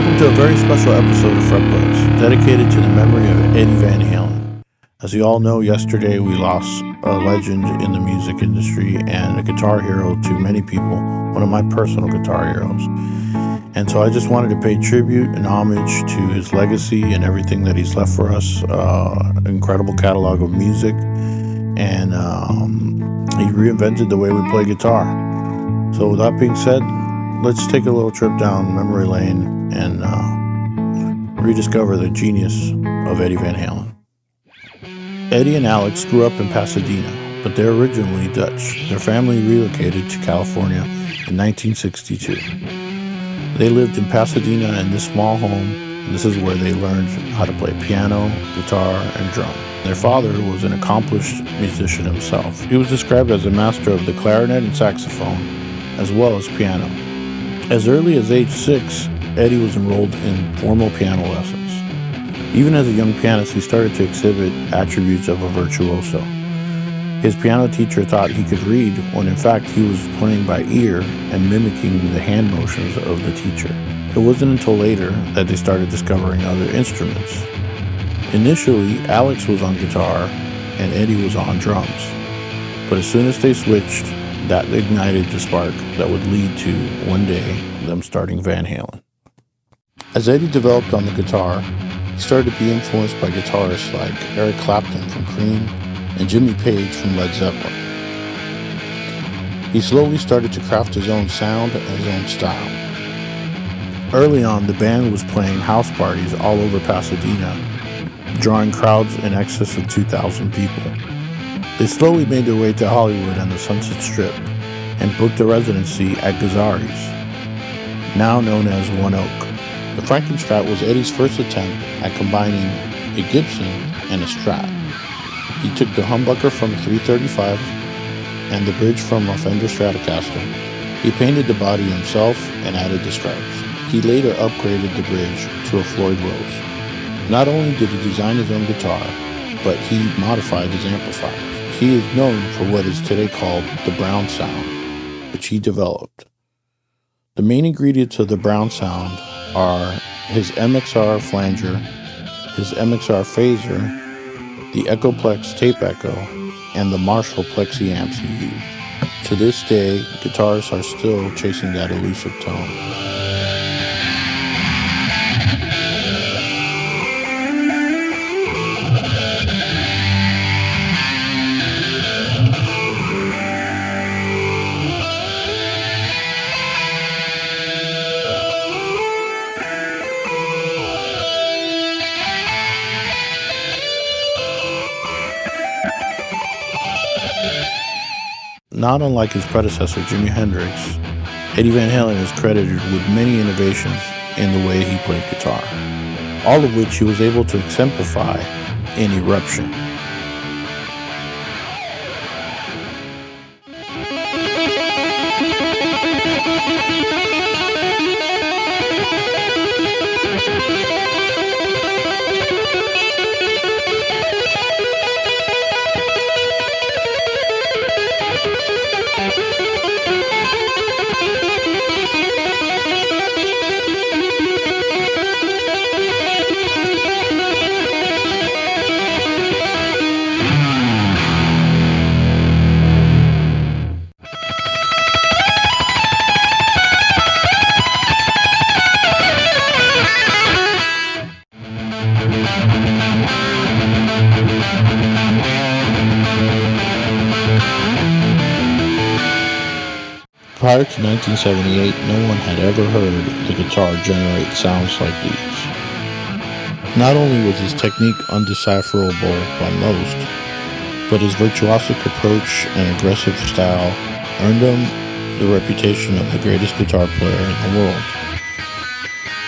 Welcome to a very special episode of FretBuzz, dedicated to the memory of Eddie Van Halen. As you all know, yesterday we lost a legend in the music industry and a guitar hero to many people, one of my personal guitar heroes. And so I just wanted to pay tribute and homage to his legacy and everything that he's left for us. An incredible catalog of music, and he reinvented the way we play guitar. So with that being said, let's take a little trip down memory lane and rediscover the genius of Eddie Van Halen. Eddie and Alex grew up in Pasadena, but they're originally Dutch. Their family relocated to California in 1962. They lived in Pasadena in this small home, and this is where they learned how to play piano, guitar, and drum. Their father was an accomplished musician himself. He was described as a master of the clarinet and saxophone, as well as piano. As early as age 6, Eddie was enrolled in formal piano lessons. Even as a young pianist, he started to exhibit attributes of a virtuoso. His piano teacher thought he could read, when in fact he was playing by ear and mimicking the hand motions of the teacher. It wasn't until later that they started discovering other instruments. Initially, Alex was on guitar and Eddie was on drums. But as soon as they switched, that ignited the spark that would lead to, one day, them starting Van Halen. As Eddie developed on the guitar, he started to be influenced by guitarists like Eric Clapton from Cream and Jimmy Page from Led Zeppelin. He slowly started to craft his own sound and his own style. Early on, the band was playing house parties all over Pasadena, drawing crowds in excess of 2,000 people. They slowly made their way to Hollywood and the Sunset Strip and booked a residency at Gazzari's, now known as One Oak. The Frankenstrat was Eddie's first attempt at combining a Gibson and a Strat. He took the humbucker from a 335 and the bridge from a Fender Stratocaster. He painted the body himself and added the stripes. He later upgraded the bridge to a Floyd Rose. Not only did he design his own guitar, but he modified his amplifier. He is known for what is today called the Brown sound, which he developed. The main ingredients of the Brown sound are his MXR flanger, his MXR phaser, the Echoplex tape echo, and the Marshall Plexi amps he used. To this day, guitarists are still chasing that elusive tone. Not unlike his predecessor, Jimi Hendrix, Eddie Van Halen is credited with many innovations in the way he played guitar, all of which he was able to exemplify in Eruption. Prior to 1978, no one had ever heard the guitar generate sounds like these. Not only was his technique undecipherable by most, but his virtuosic approach and aggressive style earned him the reputation of the greatest guitar player in the world.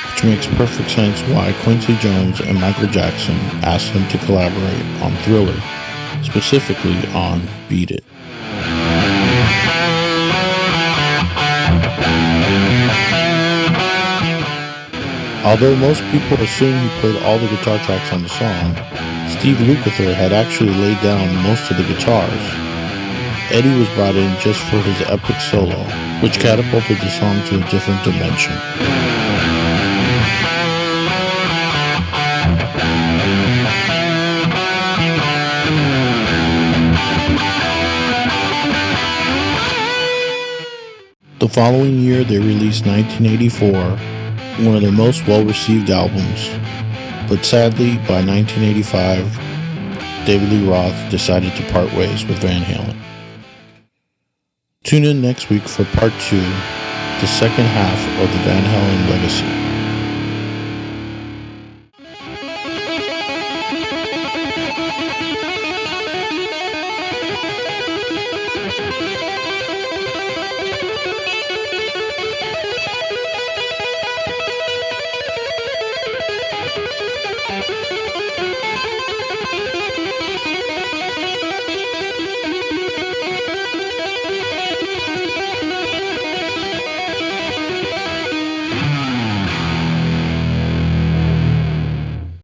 Which makes perfect sense why Quincy Jones and Michael Jackson asked him to collaborate on Thriller, specifically on Beat It. Although most people assume he played all the guitar tracks on the song, Steve Lukather had actually laid down most of the guitars. Eddie was brought in just for his epic solo, which catapulted the song to a different dimension. The following year, they released 1984, one of their most well-received albums, but sadly, by 1985, David Lee Roth decided to part ways with Van Halen. Tune in next week for part 2, the second half of the Van Halen legacy.